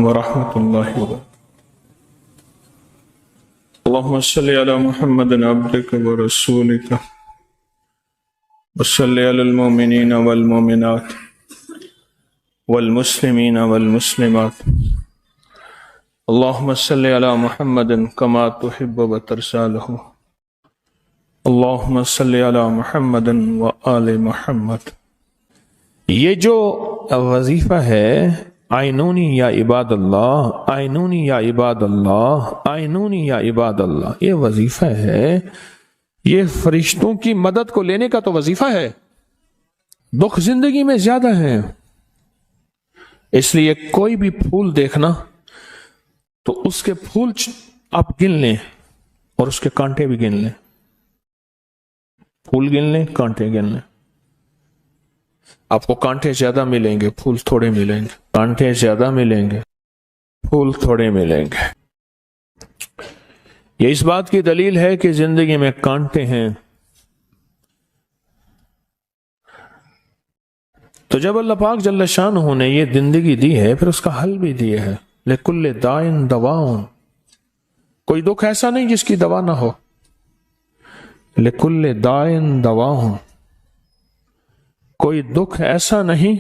ورحمة الله وبركاته. اللهم صل على محمد عبدك ورسولك وصل على المؤمنين والمؤمنات والمسلمين والمسلمات. اللهم صل على محمد كما تحب وترضى له. اللهم صل على محمد وآل محمد. یہ جو وظیفہ ہے آئینونی یا عباد اللہ، آئینونی یا عباد اللہ، آئینونی یا عباد اللہ، یہ وظیفہ ہے، یہ فرشتوں کی مدد کو لینے کا تو وظیفہ ہے. دکھ زندگی میں زیادہ ہیں، اس لیے کوئی بھی پھول دیکھنا تو اس کے پھول آپ گن لیں اور اس کے کانٹے بھی گن لیں. پھول گن لیں، کانٹے گن لیں. آپ کو کانٹے زیادہ ملیں گے، پھول تھوڑے ملیں گے. کانٹے زیادہ ملیں گے، پھول تھوڑے ملیں گے. یہ اس بات کی دلیل ہے کہ زندگی میں کانٹے ہیں. تو جب اللہ پاک جل شانہ نے یہ زندگی دی ہے، پھر اس کا حل بھی دیا ہے. لِكُلِّ دَاءٍ دَوَاءٌ. کوئی دکھ ایسا نہیں جس کی دوا نہ ہو. لِكُلِّ دَاءٍ دَوَاءٌ. کوئی دکھ ایسا نہیں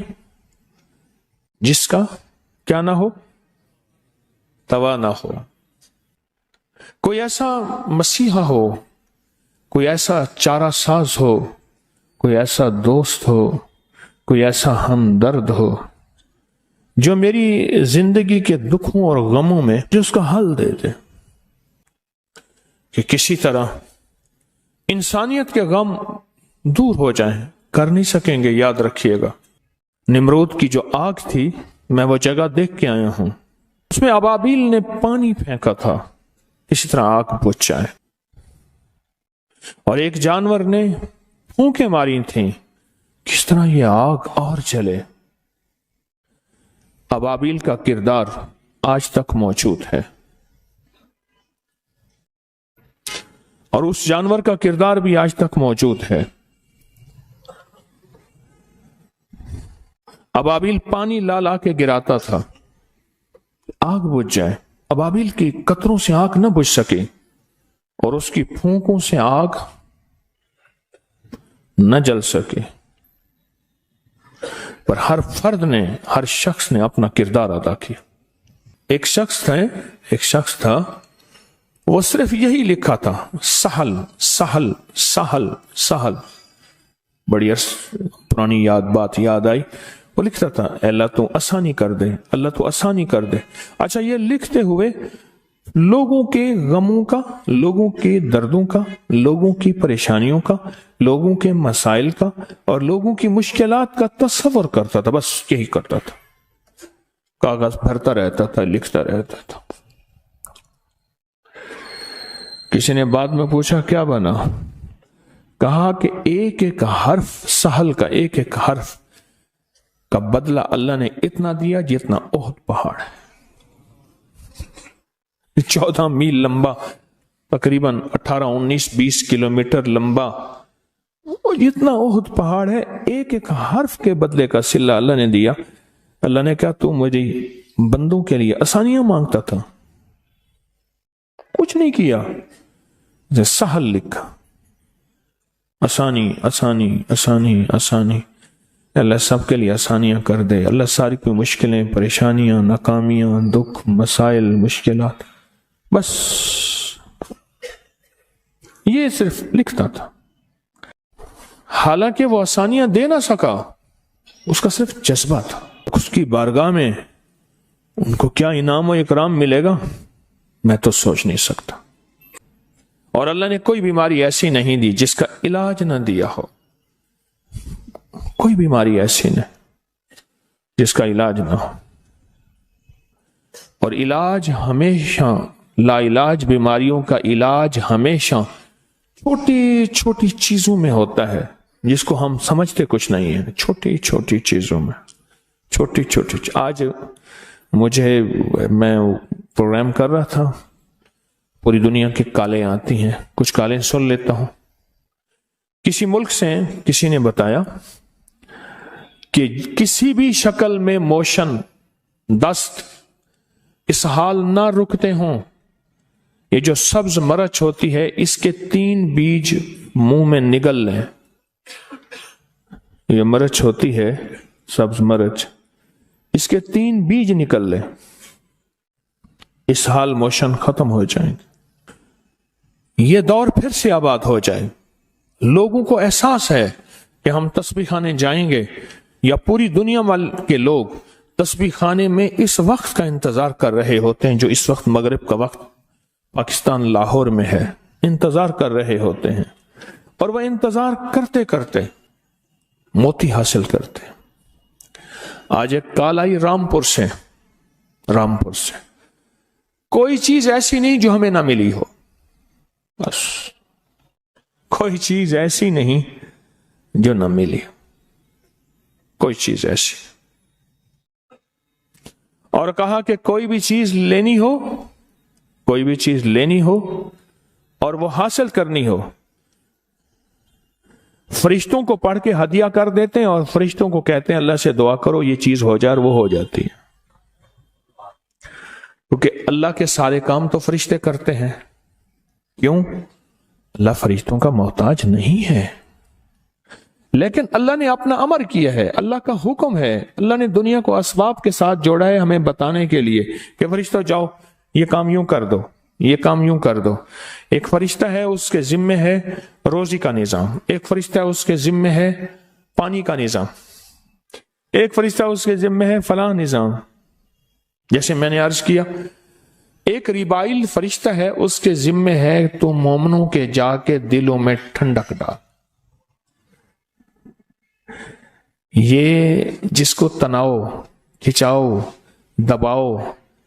جس کا کیا نہ ہو، دوا نہ ہو. کوئی ایسا مسیحا ہو، کوئی ایسا چارہ ساز ہو، کوئی ایسا دوست ہو، کوئی ایسا ہمدرد ہو جو میری زندگی کے دکھوں اور غموں میں جو اس کا حل دے دے. کہ کسی طرح انسانیت کے غم دور ہو جائیں. کر نہیں سکیں گے، یاد رکھیے گا. نمرود کی جو آگ تھی، میں وہ جگہ دیکھ کے آیا ہوں، اس میں ابابیل نے پانی پھینکا تھا اسی طرح آگ بجھ جائے. اور ایک جانور نے پھونکیں ماری تھیں کس طرح یہ آگ اور جلے. ابابیل کا کردار آج تک موجود ہے، اور اس جانور کا کردار بھی آج تک موجود ہے. ابابیل پانی لا لا کے گراتا تھا آگ بجھ جائے. ابابیل کی قطروں سے آگ نہ بجھ سکے اور اس کی پھونکوں سے آگ نہ جل سکے. پر ہر فرد نے، ہر شخص نے اپنا کردار ادا کیا. ایک شخص تھا وہ صرف یہی لکھا تھا، سہل سہل سہل سہل. بڑی پرانی بات یاد آئی. وہ لکھتا تھا، اے اللہ تو آسانی کر دے، اللہ تو آسانی کر دے. اچھا، یہ لکھتے ہوئے لوگوں کے غموں کا، لوگوں کے دردوں کا، لوگوں کی پریشانیوں کا، لوگوں کے مسائل کا اور لوگوں کی مشکلات کا تصور کرتا تھا. بس یہی کرتا تھا. کاغذ بھرتا رہتا تھا، لکھتا رہتا تھا. کسی نے بعد میں پوچھا کیا بنا؟ کہا کہ ایک ایک حرف، سہل کا ایک ایک حرف کا بدلہ اللہ نے اتنا دیا جتنا احد پہاڑ ہے. 14 میل لمبا، تقریباً 18-19-20 کلومیٹر لمبا، جتنا احد پہاڑ ہے، ایک ایک حرف کے بدلے کا صلہ اللہ نے دیا. اللہ نے کہا تو مجھے بندوں کے لیے آسانیاں مانگتا تھا، کچھ نہیں کیا. سہل لکھا، آسانی آسانی آسانی آسانی. اللہ سب کے لیے آسانیاں کر دے. اللہ ساری کوئی مشکلیں، پریشانیاں، ناکامیاں، دکھ، مسائل، مشکلات، بس یہ صرف لکھتا تھا. حالانکہ وہ آسانیاں دے نہ سکا، اس کا صرف جذبہ تھا. اس کی بارگاہ میں ان کو کیا انعام و اکرام ملے گا میں تو سوچ نہیں سکتا. اور اللہ نے کوئی بیماری ایسی نہیں دی جس کا علاج نہ دیا ہو. کوئی بیماری ایسی نہیں جس کا علاج نہ ہو. اور علاج ہمیشہ، لا علاج بیماریوں کا علاج ہمیشہ چھوٹی چھوٹی چیزوں میں ہوتا ہے جس کو ہم سمجھتے کچھ نہیں ہیں. چھوٹی چھوٹی چیزوں میں، چھوٹی چھوٹی. آج میں پروگرام کر رہا تھا، پوری دنیا کی کالیں آتی ہیں، کچھ کالیں سن لیتا ہوں. کسی ملک سے کسی نے بتایا کہ کسی بھی شکل میں موشن، دست اس حال نہ رکتے ہوں. یہ جو سبز مرچ ہوتی ہے اس کے 3 بیج منہ میں نگل لیں. یہ مرچ ہوتی ہے سبز مرچ، اس کے 3 بیج نکل لیں، اس حال موشن ختم ہو جائیں گے. یہ دور پھر سے آباد ہو جائے. لوگوں کو احساس ہے کہ ہم تسبیح خانے جائیں گے، یا پوری دنیا کے لوگ تسبیح خانے میں اس وقت کا انتظار کر رہے ہوتے ہیں جو اس وقت مغرب کا وقت پاکستان لاہور میں ہے. انتظار کر رہے ہوتے ہیں، اور وہ انتظار کرتے کرتے موتی حاصل کرتے. آج ایک کال آئی رامپور سے، کوئی چیز ایسی نہیں جو ہمیں نہ ملی ہو. بس کوئی چیز ایسی نہیں جو نہ ملی، کوئی چیز ایسی. اور کہا کہ کوئی بھی چیز لینی ہو اور وہ حاصل کرنی ہو، فرشتوں کو پڑھ کے ہدیہ کر دیتے ہیں اور فرشتوں کو کہتے ہیں اللہ سے دعا کرو یہ چیز ہو جائے، اور وہ ہو جاتی ہے. کیونکہ اللہ کے سارے کام تو فرشتے کرتے ہیں. کیوں؟ اللہ فرشتوں کا محتاج نہیں ہے، لیکن اللہ نے اپنا امر کیا ہے، اللہ کا حکم ہے. اللہ نے دنیا کو اسباب کے ساتھ جوڑا ہے ہمیں بتانے کے لیے کہ فرشتہ جاؤ یہ کام یوں کر دو، یہ کام یوں کر دو. ایک فرشتہ ہے اس کے ذمہ ہے روزی کا نظام، ایک فرشتہ اس کے ذمہ ہے پانی کا نظام، ایک فرشتہ اس کے ذمہ ہے فلاں نظام. جیسے میں نے عرض کیا، ایک ریبائل فرشتہ ہے اس کے ذمہ ہے تو مومنوں کے جا کے دلوں میں ٹھنڈک ڈال. یہ جس کو تناؤ، کھچاؤ، دباؤ،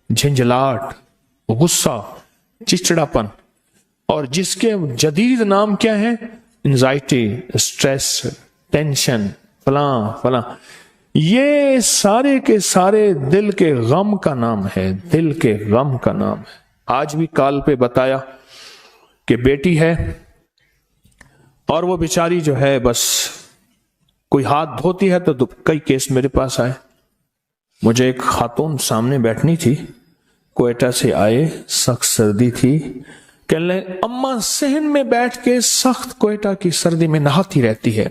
جھنجھلاٹ، غصہ، چچڑاپن، اور جس کے جدید نام کیا ہے، انزائٹی، اسٹریس، ٹینشن، فلاں، یہ سارے کے سارے دل کے غم کا نام ہے، دل کے غم کا نام ہے. آج بھی کال پہ بتایا کہ بیٹی ہے اور وہ بیچاری جو ہے بس کوئی ہاتھ دھوتی ہے تو کئی کیس میرے پاس آئے. مجھے ایک خاتون سامنے بیٹھنی تھی، کوئٹہ سے آئے، سخت سردی تھی، کہنے لگے اماں صحن میں بیٹھ کے سخت کوئٹہ کی سردی میں نہاتی رہتی ہے،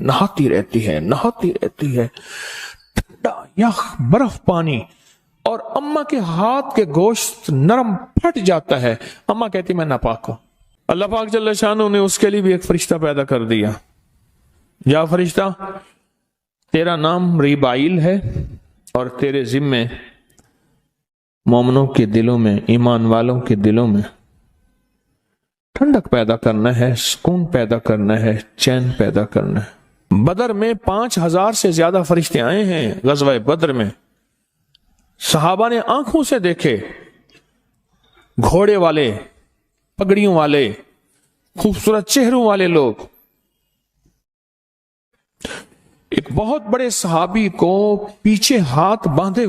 ٹھنڈا یخ برف پانی، اور اماں کے ہاتھ کے گوشت نرم پھٹ جاتا ہے. اماں کہتی میں ناپاک ہوں. اللہ پاک جل شانہ نے اس کے لیے بھی ایک فرشتہ پیدا کر دیا. یا فرشتہ تیرا نام ریبائل ہے اور تیرے ذمے مومنوں کے دلوں میں، ایمان والوں کے دلوں میں ٹھنڈک پیدا کرنا ہے، سکون پیدا کرنا ہے، چین پیدا کرنا ہے. بدر میں 5000 سے زیادہ فرشتے آئے ہیں. غزوہ بدر میں صحابہ نے آنکھوں سے دیکھے، گھوڑے والے، پگڑیوں والے، خوبصورت چہروں والے لوگ. ایک بہت بڑے صحابی کو پیچھے ہاتھ باندھے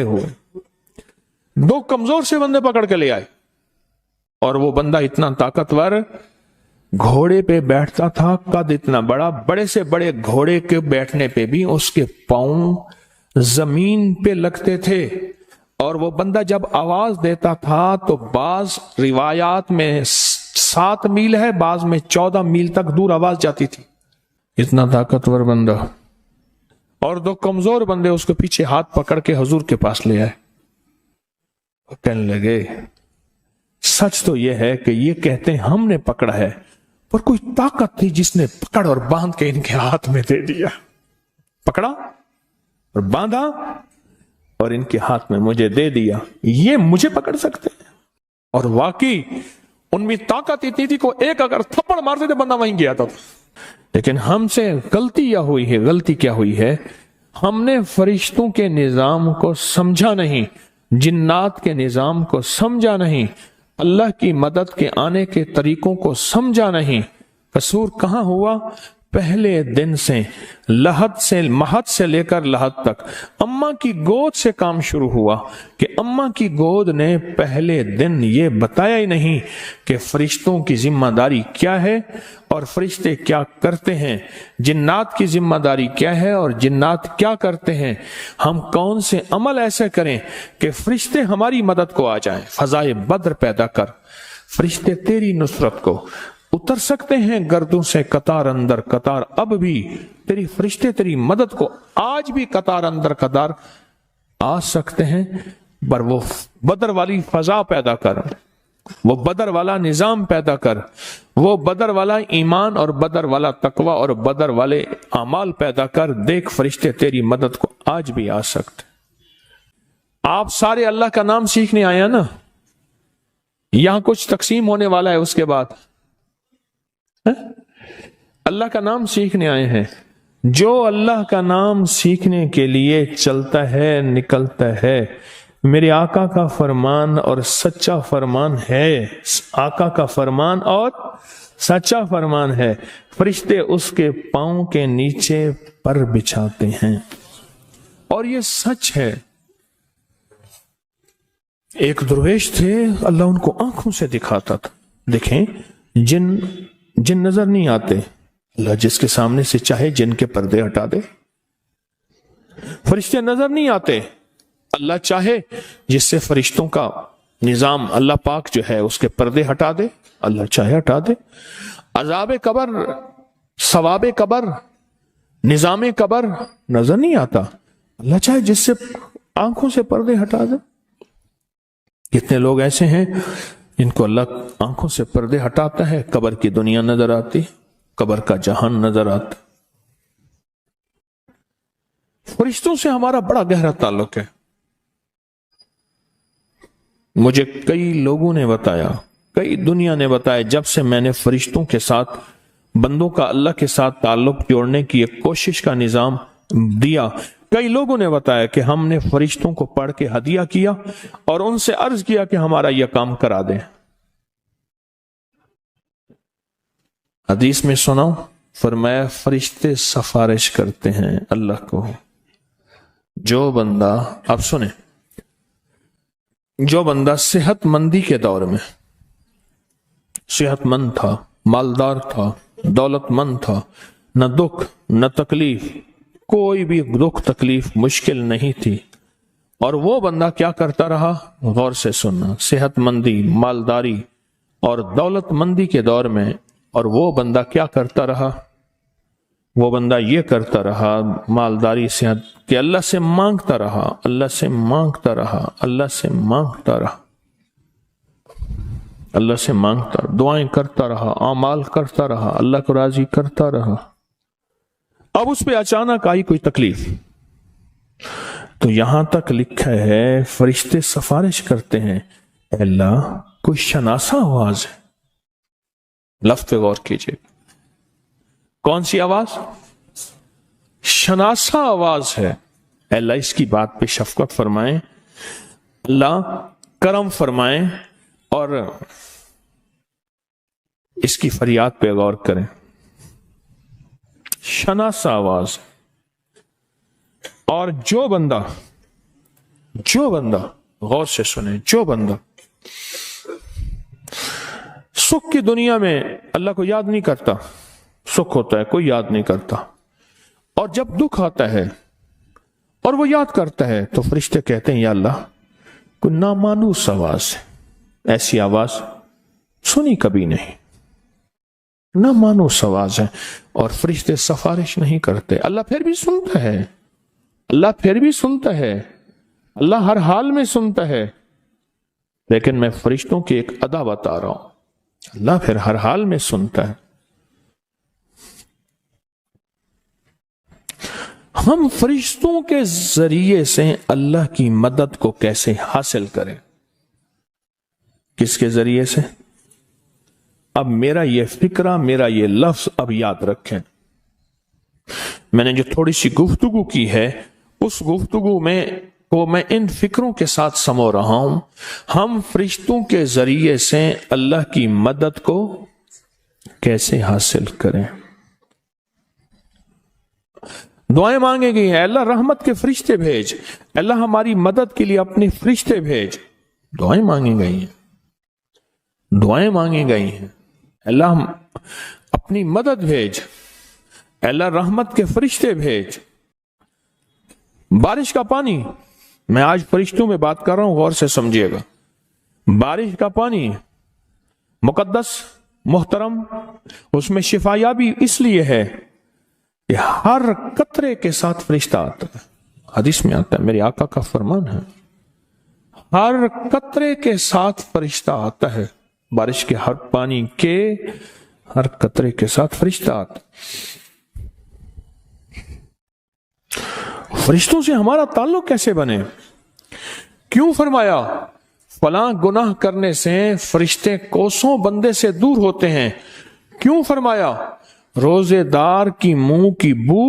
ہوئے 2 کمزور سے بندے پکڑ کے لے آئے، اور وہ بندہ اتنا طاقتور گھوڑے پہ بیٹھتا تھا، قد اتنا بڑا، بڑے سے بڑے گھوڑے کے بیٹھنے پہ بھی اس کے پاؤں زمین پہ لگتے تھے. اور وہ بندہ جب آواز دیتا تھا تو بعض روایات میں 7 میل ہے، بعض میں 14 میل تک دور آواز جاتی تھی. اتنا طاقتور بندہ، اور 2 کمزور بندے اس کو پیچھے ہاتھ پکڑ کے حضور کے پاس لے آئے. وہ کہنے لگے سچ تو یہ ہے کہ یہ کہتے ہیں ہم نے پکڑا ہے، پر کوئی طاقت تھی جس نے پکڑ اور باندھ کے ان کے ہاتھ میں دے دیا. پکڑا اور باندھا اور ان کے ہاتھ میں مجھے دے دیا. یہ مجھے پکڑ سکتے ہیں؟ اور واقعی ان میں طاقت اتنی تھی کو ایک اگر تھپڑ مارتے تھے بندہ وہیں گیا تھا. لیکن ہم سے غلطی کیا ہوئی ہے، ہم نے فرشتوں کے نظام کو سمجھا نہیں، جنات کے نظام کو سمجھا نہیں، اللہ کی مدد کے آنے کے طریقوں کو سمجھا نہیں. قصور کہاں ہوا؟ پہلے دن سے مہد سے لے کر لحد تک اماں کی گود سے کام شروع ہوا کہ اماں کی گود نے پہلے دن یہ بتایا ہی نہیں کہ فرشتوں کی ذمہ داری کیا ہے اور فرشتے کیا کرتے ہیں، جنات کی ذمہ داری کیا ہے اور جنات کیا کرتے ہیں، ہم کون سے عمل ایسے کریں کہ فرشتے ہماری مدد کو آ جائیں۔ فضائے بدر پیدا کر، فرشتے تیری نصرت کو اتر سکتے ہیں گردوں سے قطار اندر قطار، اب بھی تیری فرشتے تیری مدد کو آج بھی قطار اندر قطار آ سکتے ہیں، پر وہ بدر والی فضا پیدا کر، وہ بدر والا نظام پیدا کر، وہ بدر والا ایمان اور بدر والا تقوی اور بدر والے اعمال پیدا کر، دیکھ فرشتے تیری مدد کو آج بھی آ سکتے۔ آپ سارے اللہ کا نام سیکھنے آئے ہیں نا، یہاں کچھ تقسیم ہونے والا ہے اس کے بعد، اللہ کا نام سیکھنے آئے ہیں۔ جو اللہ کا نام سیکھنے کے لیے چلتا ہے نکلتا ہے، میرے آقا کا فرمان اور سچا فرمان ہے، آقا کا فرمان اور سچا فرمان ہے، فرشتے اس کے پاؤں کے نیچے پر بچھاتے ہیں، اور یہ سچ ہے۔ ایک درویش تھے، اللہ ان کو آنکھوں سے دکھاتا تھا۔ دیکھیں جن نظر نہیں آتے، اللہ جس کے سامنے سے چاہے جن کے پردے ہٹا دے۔ فرشتے نظر نہیں آتے، اللہ چاہے جس سے فرشتوں کا نظام اللہ پاک جو ہے اس کے پردے ہٹا دے، اللہ چاہے ہٹا دے۔ عذاب قبر، ثواب قبر، نظام قبر نظر نہیں آتا، اللہ چاہے جس سے آنکھوں سے پردے ہٹا دے۔ کتنے لوگ ایسے ہیں جن کو اللہ آنکھوں سے پردے ہٹاتا ہے، قبر کی دنیا نظر آتی، قبر کا جہان نظر آتا۔ فرشتوں سے ہمارا بڑا گہرا تعلق ہے۔ مجھے کئی لوگوں نے بتایا، کئی دنیا نے بتایا، جب سے میں نے فرشتوں کے ساتھ بندوں کا اللہ کے ساتھ تعلق جوڑنے کی ایک کوشش کا نظام دیا، کئی لوگوں نے بتایا کہ ہم نے فرشتوں کو پڑھ کے ہدیہ کیا اور ان سے عرض کیا کہ ہمارا یہ کام کرا دیں۔ حدیث میں سناؤ، فرمایا فرشتے سفارش کرتے ہیں اللہ کو۔ جو بندہ، اب سنیں، جو بندہ صحت مندی کے دور میں صحت مند تھا، مالدار تھا، دولت مند تھا، نہ دکھ نہ تکلیف، کوئی بھی دکھ تکلیف مشکل نہیں تھی، اور وہ بندہ کیا کرتا رہا؟ غور سے سننا، صحت مندی، مالداری اور دولت مندی کے دور میں، اور وہ بندہ کیا کرتا رہا؟ وہ بندہ یہ کرتا رہا، مالداری صحت کہ اللہ سے مانگتا رہا، اللہ سے مانگتا رہا، اللہ سے مانگتا رہا، اللہ سے مانگتا، دعائیں کرتا رہا، اعمال کرتا رہا، اللہ کو راضی کرتا رہا۔ اب اس پہ اچانک آئی کوئی تکلیف، تو یہاں تک لکھا ہے فرشتے سفارش کرتے ہیں، اے اللہ کوئی شناسا آواز ہے، لفظ پہ غور کیجئے، کون سی آواز؟ شناسا آواز ہے، اے اللہ اس کی بات پہ شفقت فرمائیں، اللہ کرم فرمائیں اور اس کی فریاد پہ غور کریں۔ شناسا آواز، اور جو بندہ غور سے سنیں، جو بندہ سکھ کی دنیا میں اللہ کو یاد نہیں کرتا، سکھ ہوتا ہے کوئی یاد نہیں کرتا، اور جب دکھ آتا ہے اور وہ یاد کرتا ہے تو فرشتے کہتے ہیں یا اللہ کوئی نامانوس آواز ہے، ایسی آواز سنی کبھی نہیں، نامانوس آواز ہے، اور فرشتے سفارش نہیں کرتے، اللہ پھر بھی سنتا ہے، اللہ پھر بھی سنتا ہے، اللہ ہر حال میں سنتا ہے، لیکن میں فرشتوں کی ایک ادا بتا رہا ہوں، اللہ پھر ہر حال میں سنتا ہے۔ ہم فرشتوں کے ذریعے سے اللہ کی مدد کو کیسے حاصل کریں؟ کس کے ذریعے سے؟ اب میرا یہ فکرہ، میرا یہ لفظ اب یاد رکھیں، میں نے جو تھوڑی سی گفتگو کی ہے اس گفتگو میں کو میں ان فکروں کے ساتھ سمو رہا ہوں، ہم فرشتوں کے ذریعے سے اللہ کی مدد کو کیسے حاصل کریں؟ دعائیں مانگی گئی ہیں، اللہ رحمت کے فرشتے بھیج، اللہ ہماری مدد کے لیے اپنے فرشتے بھیج. دعائیں مانگی گئی ہیں، دعائیں مانگی گئی ہیں، اللہ اپنی مدد بھیج، اللہ رحمت کے فرشتے بھیج. بارش کا پانی، میں آج فرشتوں میں بات کر رہا ہوں، غور سے سمجھیے گا. بارش کا پانی مقدس، محترم، اس میں شفا یابی اس لیے ہے کہ ہر قطرے کے ساتھ فرشتہ آتا ہے. حدیث میں آتا ہے، میرے آقا کا فرمان ہے، ہر قطرے کے ساتھ فرشتہ آتا ہے. بارش کے ہر پانی کے ہر قطرے کے ساتھ فرشتہ آتا ہے. فرشتوں سے ہمارا تعلق کیسے بنے؟ کیوں فرمایا فلاں گناہ کرنے سے فرشتے کوسوں بندے سے دور ہوتے ہیں؟ کیوں فرمایا روزے دار کی منہ کی بو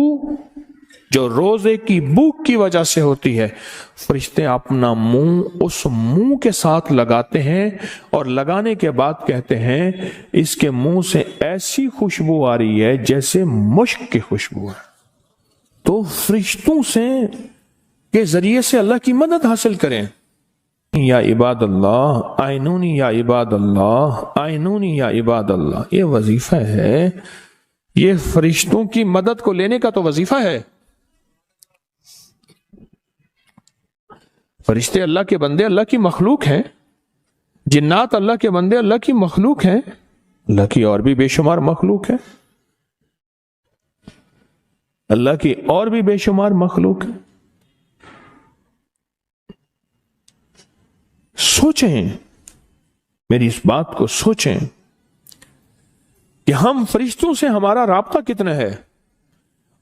جو روزے کی بھوک کی وجہ سے ہوتی ہے، فرشتے اپنا منہ اس منہ کے ساتھ لگاتے ہیں اور لگانے کے بعد کہتے ہیں اس کے منہ سے ایسی خوشبو آ رہی ہے جیسے مشک کی خوشبو ہے. تو فرشتوں سے کے ذریعے سے اللہ کی مدد حاصل کریں. یا عباد اللہ آئینونی، یا عباد اللہ آئینونی، یا عباد اللہ، یہ وظیفہ ہے. یہ فرشتوں کی مدد کو لینے کا تو وظیفہ ہے. فرشتے اللہ کے بندے، اللہ کی مخلوق ہیں. جنات اللہ کے بندے، اللہ کی مخلوق ہیں. اللہ کی اور بھی بے شمار مخلوق ہیں، اللہ کی اور بھی بے شمار مخلوق ہیں. سوچیں، میری اس بات کو سوچیں کہ ہم فرشتوں سے ہمارا رابطہ کتنا ہے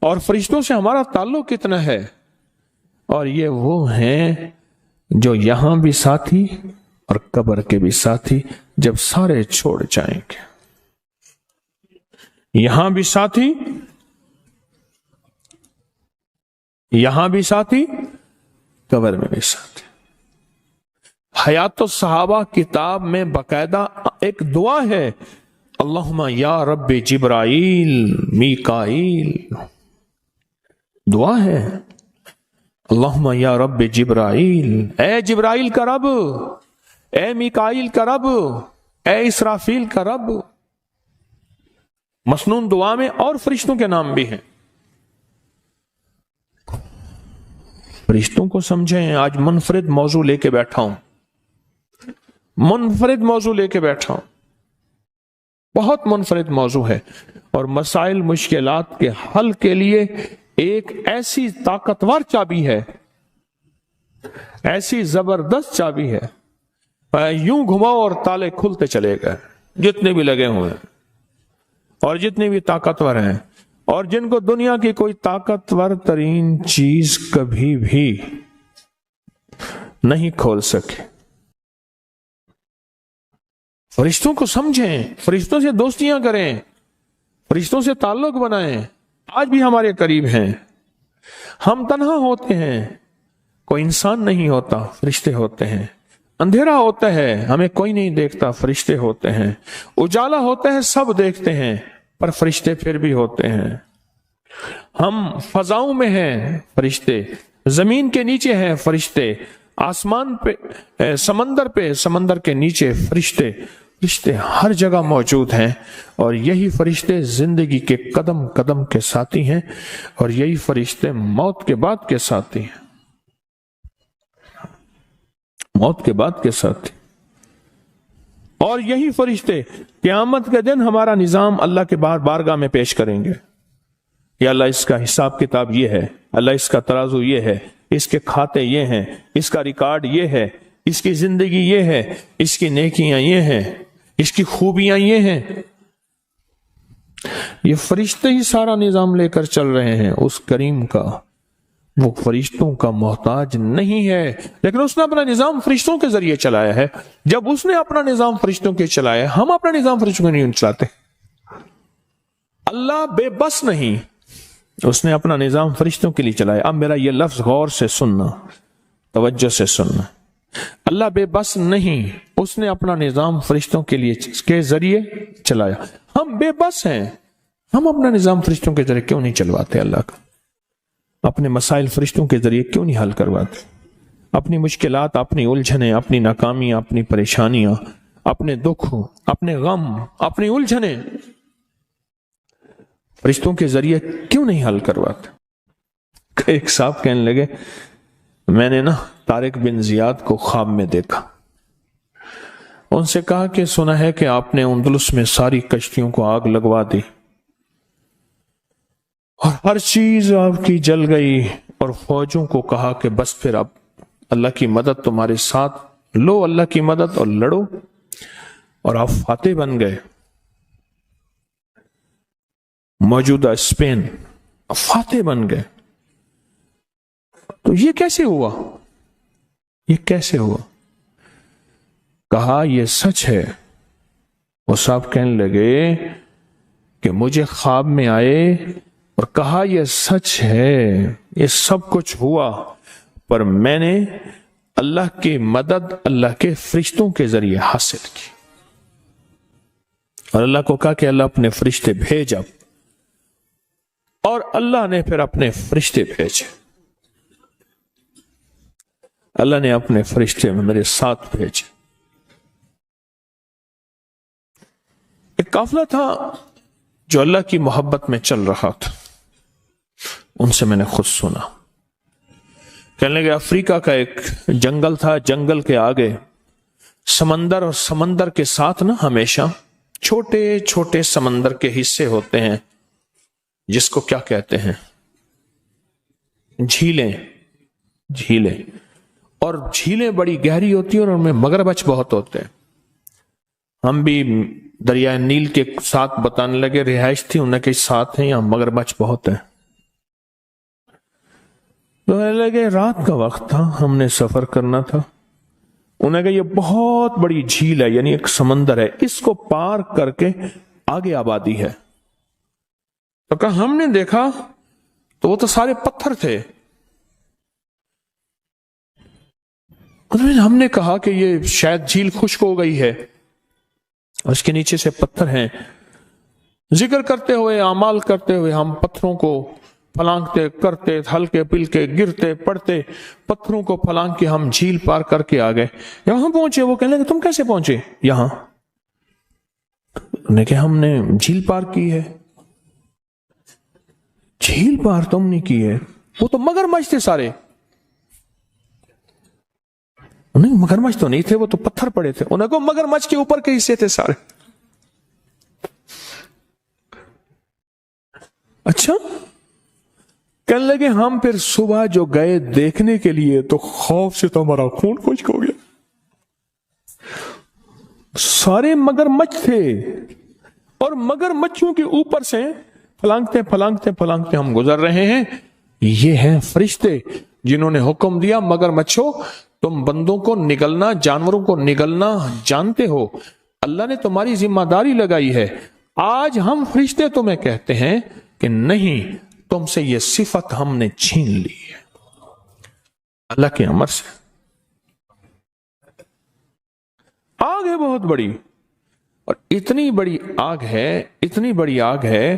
اور فرشتوں سے ہمارا تعلق کتنا ہے. اور یہ وہ ہیں جو یہاں بھی ساتھی اور قبر کے بھی ساتھی جب سارے چھوڑ جائیں گے. یہاں بھی ساتھی، یہاں بھی ساتھی، قبر میں بھی ساتھی. حیات الصحابہ کتاب میں باقاعدہ ایک دعا ہے، اللہم یا رب جبرائیل میکائیل. دعا ہے اللہم یا رب جبرائیل، اے جبرائیل کا رب، اے میکائیل کا رب، اے اسرافیل کا رب. مسنون دعا میں اور فرشتوں کے نام بھی ہیں. فرشتوں کو سمجھیں. آج منفرد موضوع لے کے بیٹھا ہوں، منفرد موضوع لے کے بیٹھا ہوں، بہت منفرد موضوع ہے. اور مسائل مشکلات کے حل کے لیے ایک ایسی طاقتور چابی ہے، ایسی زبردست چابی ہے. یوں گھماؤ اور تالے کھلتے چلے گئے، جتنے بھی لگے ہوئے ہیں اور جتنے بھی طاقتور ہیں اور جن کو دنیا کی کوئی طاقتور ترین چیز کبھی بھی نہیں کھول سکے. فرشتوں کو سمجھیں، فرشتوں سے دوستیاں کریں، فرشتوں سے تعلق بنائیں. آج بھی ہمارے قریب ہیں. ہم تنہا ہوتے ہیں، کوئی انسان نہیں ہوتا، فرشتے ہوتے ہیں. اندھیرا ہوتا ہے، ہمیں کوئی نہیں دیکھتا، فرشتے ہوتے ہیں. اجالا ہوتا ہے، سب دیکھتے ہیں، پر فرشتے پھر بھی ہوتے ہیں. ہم فضاؤں میں ہیں، فرشتے زمین کے نیچے ہیں، فرشتے آسمان پہ، سمندر کے نیچے فرشتے ہر جگہ موجود ہیں. اور یہی فرشتے زندگی کے قدم قدم کے ساتھی ہیں، اور یہی فرشتے موت کے بعد کے ساتھی ہیں، موت کے بعد کے ساتھی. اور یہی فرشتے قیامت کے دن ہمارا نظام اللہ کے بارگاہ میں پیش کریں گے. یا اللہ اس کا حساب کتاب یہ ہے، اللہ اس کا ترازو یہ ہے، اس کے کھاتے یہ ہیں، اس کا ریکارڈ یہ ہے، اس کی زندگی یہ ہے، اس کی نیکیاں یہ ہیں، اس کی خوبیاں یہ ہیں. یہ فرشتے ہی سارا نظام لے کر چل رہے ہیں. اس کریم کا، وہ فرشتوں کا محتاج نہیں ہے، لیکن اس نے اپنا نظام فرشتوں کے ذریعے چلایا ہے. جب اس نے اپنا نظام فرشتوں کے چلایا، ہم اپنا نظام فرشتوں کے نہیں چلاتے. اللہ بے بس نہیں، اس نے اپنا نظام فرشتوں کے لیے چلایا. اب میرا یہ لفظ غور سے سننا، توجہ سے سننا. اللہ بے بس نہیں، اس نے اپنا نظام فرشتوں کے لیے کے ذریعے چلایا. ہم بے بس ہیں، ہم اپنا نظام فرشتوں کے ذریعے کیوں نہیں چلواتے اللہ کا؟ اپنے مسائل فرشتوں کے ذریعے کیوں نہیں حل کرواتے؟ اپنی مشکلات، اپنی الجھنیں، اپنی ناکامیاں، اپنی پریشانیاں، اپنے دکھ، اپنے غم، اپنی الجھنیں فرشتوں کے ذریعے کیوں نہیں حل کرواتے؟ ایک صاحب کہنے لگے میں نے طارق بن زیاد کو خواب میں دیکھا. ان سے کہا کہ سنا ہے کہ آپ نے اندلس میں ساری کشتیوں کو آگ لگوا دی اور ہر چیز آپ کی جل گئی، اور فوجوں کو کہا کہ بس پھر اب اللہ کی مدد تمہارے ساتھ، لو اللہ کی مدد اور لڑو، اور آپ فاتح بن گئے. موجودہ اسپین فاتح بن گئے. تو یہ کیسے ہوا؟ یہ کیسے ہوا؟ کہا یہ سچ ہے. وہ صاحب کہنے لگے کہ مجھے خواب میں آئے اور کہا یہ سچ ہے، یہ سب کچھ ہوا، پر میں نے اللہ کی مدد اللہ کے فرشتوں کے ذریعے حاصل کی. اور اللہ کو کہا کہ اللہ اپنے فرشتے بھیج اب، اور اللہ نے پھر اپنے فرشتے بھیجے. اللہ نے اپنے فرشتے میرے ساتھ بھیجے. ایک قافلہ تھا جو اللہ کی محبت میں چل رہا تھا، ان سے میں نے خود سنا. کہنے لگے افریقہ کا ایک جنگل تھا، جنگل کے آگے سمندر، اور سمندر کے ساتھ ہمیشہ چھوٹے چھوٹے سمندر کے حصے ہوتے ہیں جس کو کیا کہتے ہیں؟ جھیلیں. جھیلیں، اور جھیلیں بڑی گہری ہوتی ہیں اور ان میں مگرمچھ بہت ہوتے ہیں. ہم بھی دریائے نیل کے ساتھ بتانے لگے رہائش تھی ان کے ساتھ ہیں، یہاں مگرمچھ بہت ہیں. تو لگے رات کا وقت تھا، ہم نے سفر کرنا تھا. انہیں کہا یہ بہت بڑی جھیل ہے، یعنی ایک سمندر ہے، اس کو پار کر کے آگے آبادی ہے. تو کہا ہم نے دیکھا تو وہ تو سارے پتھر تھے. ہم نے کہا کہ یہ شاید جھیل خشک ہو گئی ہے اور اس کے نیچے سے پتھر ہیں. ذکر کرتے ہوئے، اعمال کرتے ہوئے ہم پتھروں کو پھلانگتے کرتے، ہلکے پلکے گرتے پڑتے پتھروں کو پھلانگ کے ہم جھیل پار کر کے آ گئے. یہاں پہنچے. وہ کہنے لگے تم کیسے پہنچے یہاں؟ نے کہ ہم نے جھیل پار کی ہے. جھیل پار تم نے کی ہے؟ وہ تو مگرمچھ تھے سارے. نہیں مگرمچھ تو نہیں تھے، وہ تو پتھر پڑے تھے. انہیں کو مگرمچھ کے اوپر کے حصے تھے سارے. اچھا. کہنے لگے ہم پھر صبح جو گئے دیکھنے کے لیے تو خوف سے تو ہمارا خون خشک ہو گیا. سارے مگرمچھ تھے اور مگرمچھوں کے اوپر سے پھلانگتے پھلانگتے پھلانگتے ہم گزر رہے ہیں. یہ ہیں فرشتے جنہوں نے حکم دیا مگرمچھوں تم بندوں کو نگلنا، جانوروں کو نگلنا جانتے ہو، اللہ نے تمہاری ذمہ داری لگائی ہے. آج ہم فرشتے تمہیں کہتے ہیں کہ نہیں، تم سے یہ صفت ہم نے چھین لی ہے اللہ کے امر سے. آگ ہے بہت بڑی، اور اتنی بڑی آگ ہے، اتنی بڑی آگ ہے،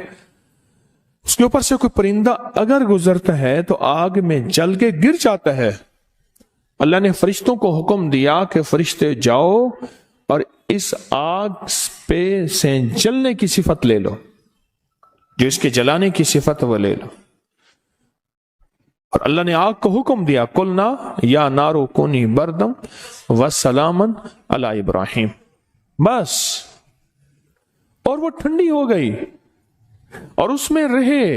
اس کے اوپر سے کوئی پرندہ اگر گزرتا ہے تو آگ میں جل کے گر جاتا ہے. اللہ نے فرشتوں کو حکم دیا کہ فرشتے جاؤ اور اس آگ پہ سے جلنے کی صفت لے لو، جو اس کے جلانے کی صفت وہ لے لو. اور اللہ نے آگ کو حکم دیا قلنا یا نارو کونی بردم وسلاما علی ابراہیم، بس. اور وہ ٹھنڈی ہو گئی اور اس میں رہے.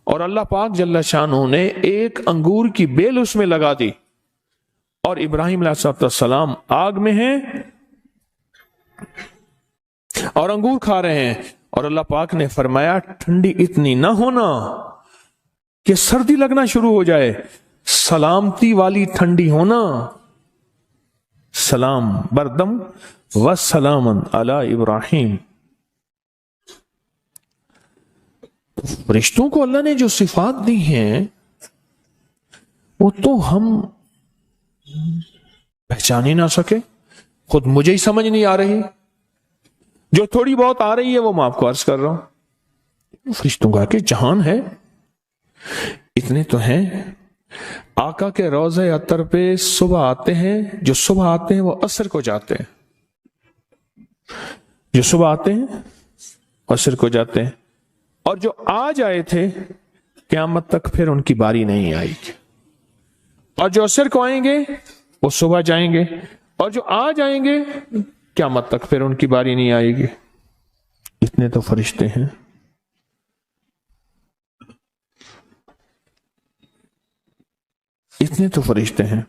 اور اللہ پاک جل شانہ نے ایک انگور کی بیل اس میں لگا دی، اور ابراہیم علیہ السلام آگ میں ہیں اور انگور کھا رہے ہیں. اور اللہ پاک نے فرمایا ٹھنڈی اتنی نہ ہونا کہ سردی لگنا شروع ہو جائے، سلامتی والی ٹھنڈی ہونا. سلام بردم و سلامن علی ابراہیم. فرشتوں کو اللہ نے جو صفات دی ہیں وہ تو ہم پہچان ہی نہ سکے. خود مجھے ہی سمجھ نہیں آ رہی، جو تھوڑی بہت آ رہی ہے وہ میں آپ کو عرض کر رہا ہوں. فرشتوں کا کہ جہان ہے، اتنے تو ہیں. آقا کے روضہ اطہر پہ صبح آتے ہیں، جو صبح آتے ہیں وہ عصر کو جاتے ہیں، جو صبح آتے ہیں عصر کو جاتے ہیں، اور جو آج آئے تھے قیامت تک پھر ان کی باری نہیں آئے گی، اور جو عصر کو آئیں گے وہ صبح جائیں گے، اور جو آج آئیں گے قیامت تک پھر ان کی باری نہیں آئے گی. اتنے تو فرشتے ہیں. اتنے تو فرشتے ہیں،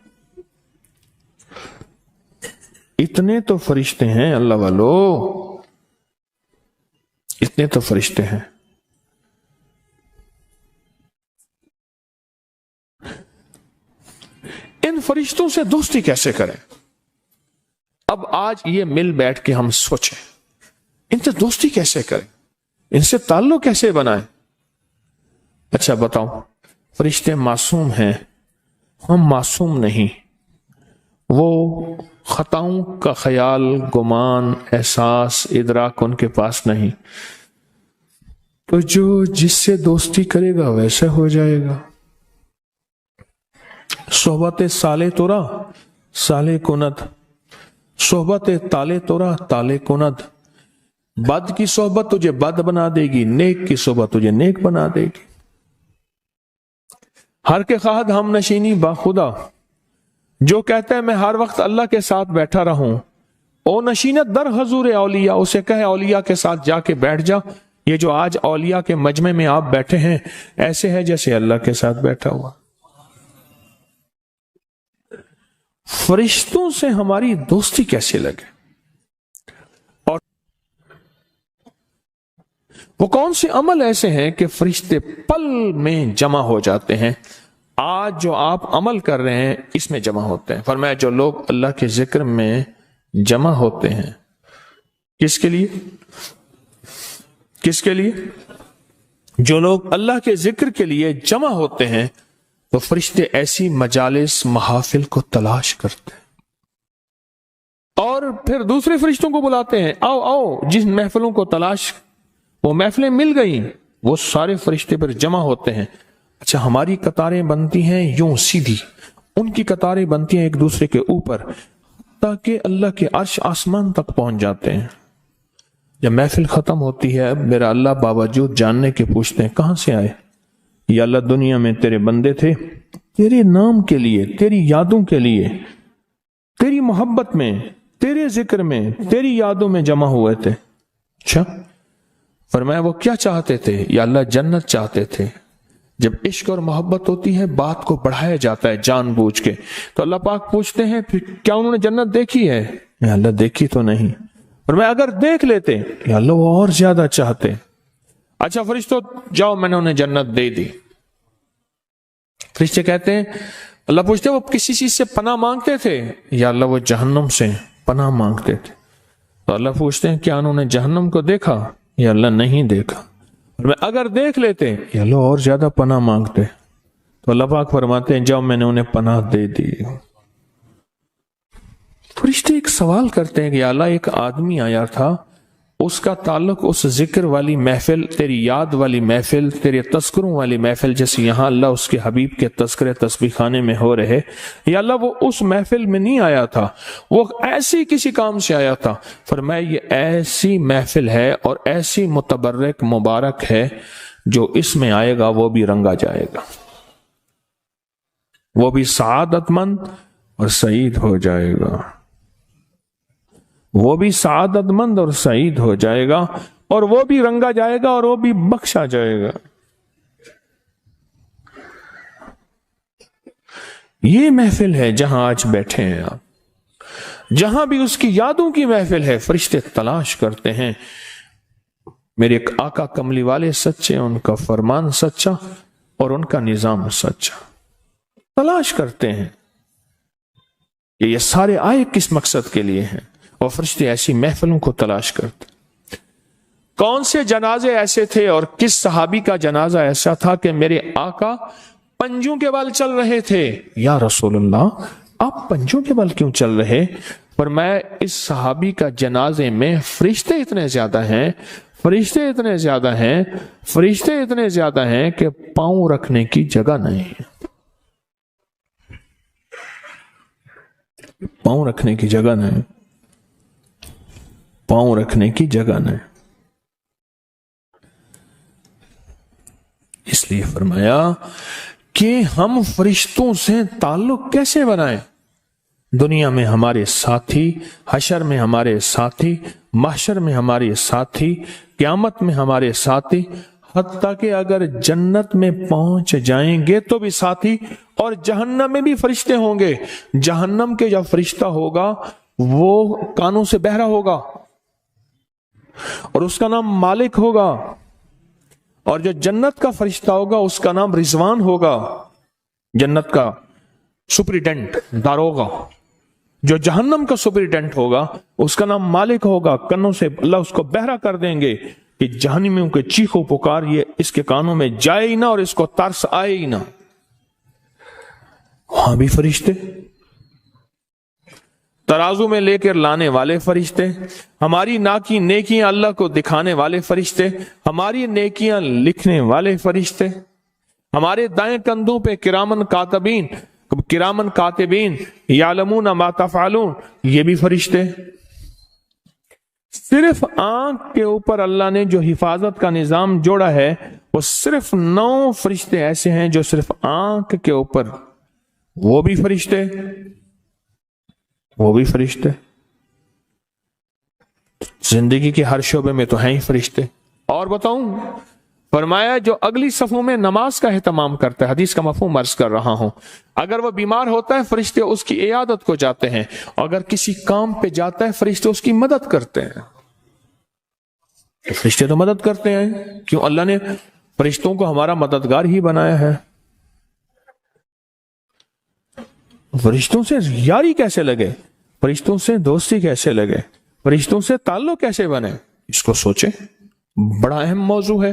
اتنے تو فرشتے ہیں اللہ والو، اتنے تو فرشتے ہیں. ان فرشتوں سے دوستی کیسے کریں؟ اب آج یہ مل بیٹھ کے ہم سوچیں ان سے دوستی کیسے کریں، ان سے تعلق کیسے بنائیں. اچھا بتاؤ، فرشتے معصوم ہیں، ہم معصوم نہیں. وہ خطاؤں کا خیال، گمان، احساس، ادراک ان کے پاس نہیں. تو جو جس سے دوستی کرے گا ویسا ہو جائے گا. صحبت سالے تورا سالے کند، صحبت تالے تورا تالے کند. بد کی صحبت تجھے بد بنا دے گی، نیک کی صحبت تجھے نیک بنا دے گی. ہر کے خواہد ہم نشینی با خدا، جو کہتا ہے میں ہر وقت اللہ کے ساتھ بیٹھا رہوں، او نشینت در حضور اولیاء، اسے کہے اولیاء کے ساتھ جا کے بیٹھ جا. یہ جو آج اولیاء کے مجمع میں آپ بیٹھے ہیں ایسے ہے جیسے اللہ کے ساتھ بیٹھا ہوا. فرشتوں سے ہماری دوستی کیسے لگے، اور وہ کون سے عمل ایسے ہیں کہ فرشتے پل میں جمع ہو جاتے ہیں. آج جو آپ عمل کر رہے ہیں اس میں جمع ہوتے ہیں. فرمایا جو لوگ اللہ کے ذکر میں جمع ہوتے ہیں، کس کے لیے؟ کس کے لیے؟ جو لوگ اللہ کے ذکر کے لیے جمع ہوتے ہیں تو فرشتے ایسی مجالس، محافل کو تلاش کرتے ہیں اور پھر دوسرے فرشتوں کو بلاتے ہیں، آؤ آؤ. جس محفلوں کو تلاش، وہ محفلیں مل گئیں، وہ سارے فرشتے پر جمع ہوتے ہیں. اچھا ہماری قطاریں بنتی ہیں یوں سیدھی، ان کی قطاریں بنتی ہیں ایک دوسرے کے اوپر، تاکہ اللہ کے عرش آسمان تک پہنچ جاتے ہیں. جب محفل ختم ہوتی ہے، میرا اللہ باوجود جاننے کے پوچھتے ہیں کہاں سے آئے؟ یا اللہ دنیا میں تیرے بندے تھے، تیرے نام کے لیے، تیری یادوں کے لیے، تیری محبت میں، تیرے ذکر میں، تیری یادوں میں جمع ہوئے تھے. اچھا فرمایا وہ کیا چاہتے تھے؟ یا اللہ جنت چاہتے تھے. جب عشق اور محبت ہوتی ہے بات کو بڑھایا جاتا ہے جان بوجھ کے. تو اللہ پاک پوچھتے ہیں پھر کیا انہوں نے جنت دیکھی ہے؟ یا اللہ دیکھی تو نہیں. فرمایا اگر دیکھ لیتے، یا اللہ وہ اور زیادہ چاہتے. اچھا فرشتوں جاؤ میں نے انہیں جنت دے دی. فرشتے کہتے ہیں، اللہ پوچھتے وہ کسی چیز سے پناہ مانگتے تھے؟ یا اللہ وہ جہنم سے پناہ مانگتے تھے. تو اللہ پوچھتے ہیں کیا انہوں نے جہنم کو دیکھا؟ یا اللہ نہیں دیکھا. اگر دیکھ لیتے، یا اللہ اور زیادہ پناہ مانگتے. تو اللہ پاک فرماتے ہیں جاؤ میں نے انہیں پناہ دے دی. فرشتے ایک سوال کرتے ہیں کہ یا اللہ ایک آدمی آیا تھا، اس کا تعلق اس ذکر والی محفل، تیری یاد والی محفل، تیرے تذکروں والی محفل، جیسے یہاں اللہ اس کے حبیب کے تذکرے تسبیح خانے میں ہو رہے، یا اللہ وہ اس محفل میں نہیں آیا تھا، وہ ایسی کسی کام سے آیا تھا. فرمایا یہ ایسی محفل ہے اور ایسی متبرک مبارک ہے، جو اس میں آئے گا وہ بھی رنگا جائے گا، وہ بھی سعادت مند اور سعید ہو جائے گا، وہ بھی سعادت مند اور سعید ہو جائے گا، اور وہ بھی رنگا جائے گا، اور وہ بھی بخشا جائے گا. یہ محفل ہے جہاں آج بیٹھے ہیں آپ، جہاں بھی اس کی یادوں کی محفل ہے. فرشتے تلاش کرتے ہیں میرے آقا کملی والے سچے، ان کا فرمان سچا اور ان کا نظام سچا. تلاش کرتے ہیں کہ یہ سارے آئے کس مقصد کے لیے ہیں، اور فرشتے ایسی محفلوں کو تلاش کرتے. کون سے جنازے ایسے تھے اور کس صحابی کا جنازہ ایسا تھا کہ میرے آقا پنجوں کے بل چل رہے تھے؟ یا رسول اللہ آپ پنجوں کے بل کیوں چل رہے؟ فرمایا اس صحابی کا جنازے میں فرشتے اتنے زیادہ ہیں، فرشتے اتنے زیادہ ہیں کہ پاؤں رکھنے کی جگہ نہیں ہے، پاؤں رکھنے کی جگہ نہیں، پاؤں رکھنے کی جگہ نہیں۔ اس لیے فرمایا کہ ہم فرشتوں سے تعلق کیسے بنائیں؟ دنیا میں ہمارے ساتھی، حشر میں ہمارے ساتھی، محشر میں ہمارے ساتھی، قیامت میں ہمارے ساتھی، حتیٰ کہ اگر جنت میں پہنچ جائیں گے تو بھی ساتھی، اور جہنم میں بھی فرشتے ہوں گے۔ جہنم کے جو فرشتہ ہوگا وہ کانوں سے بہرا ہوگا اور اس کا نام مالک ہوگا، اور جو جنت کا فرشتہ ہوگا اس کا نام رضوان ہوگا، جنت کا سپریٹینڈنٹ، داروغہ۔ جو جہنم کا سپریٹینڈنٹ ہوگا اس کا نام مالک ہوگا، کنوں سے اللہ اس کو بہرا کر دیں گے کہ جہنمیوں کے چیخو پکار یہ اس کے کانوں میں جائے ہی نہ اور اس کو ترس آئے ہی نہ۔ وہاں بھی فرشتے، ترازو میں لے کر لانے والے فرشتے، ہماری نیکیاں اللہ کو دکھانے والے فرشتے، ہماری نیکیاں لکھنے والے فرشتے، ہمارے دائیں کندھوں پہ کرامن کاتبین یعلمون ما تفعلون، یہ بھی فرشتے۔ صرف آنکھ کے اوپر اللہ نے جو حفاظت کا نظام جوڑا ہے وہ صرف 9 فرشتے ایسے ہیں جو صرف آنکھ کے اوپر، وہ بھی فرشتے۔ زندگی کے ہر شعبے میں تو ہیں ہی فرشتے۔ اور بتاؤں، فرمایا جو اگلی صفوں میں نماز کا اہتمام کرتا ہے، حدیث کا مفہوم عرض کر رہا ہوں، اگر وہ بیمار ہوتا ہے فرشتے اس کی عیادت کو جاتے ہیں، اگر کسی کام پہ جاتا ہے فرشتے اس کی مدد کرتے ہیں۔ فرشتے تو مدد کرتے ہیں، کیوں؟ اللہ نے فرشتوں کو ہمارا مددگار ہی بنایا ہے۔ فرشتوں سے یاری کیسے لگے، فرشتوں سے دوستی کیسے لگے، فرشتوں سے تعلق کیسے بنے، اس کو سوچیں۔ بڑا اہم موضوع ہے،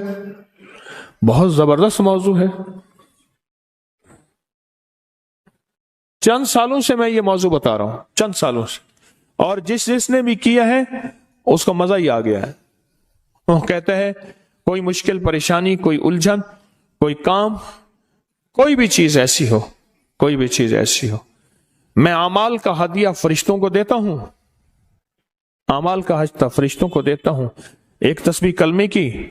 بہت زبردست موضوع ہے۔ چند سالوں سے میں یہ موضوع بتا رہا ہوں، چند سالوں سے، اور جس نے بھی کیا ہے اس کو مزہ ہی آ گیا ہے۔ وہ کہتا ہے کوئی مشکل پریشانی، کوئی الجھن، کوئی کام، کوئی بھی چیز ایسی ہو، میں اعمال کا ہدیہ فرشتوں کو دیتا ہوں، اعمال کا ہدیہ فرشتوں کو دیتا ہوں، ایک تسبیح کلمے کی،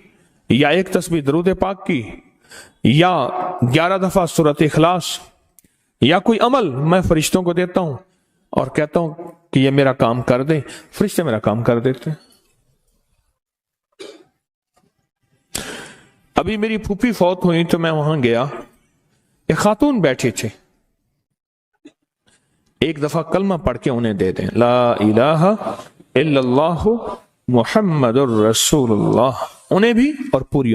یا ایک تسبیح درود پاک کی، یا 11 دفعہ سورۃ اخلاص، یا کوئی عمل میں فرشتوں کو دیتا ہوں اور کہتا ہوں کہ یہ میرا کام کر دے، فرشتے میرا کام کر دیتے ہیں۔ ابھی میری پھوپھی فوت ہوئی تو میں وہاں گیا، ایک خاتون بیٹھی تھی، ایک دفعہ کلمہ پڑھ کے انہیں دے دیں، لا الہ الا اللہ محمد الرسول اللہ، انہیں بھی اور پوری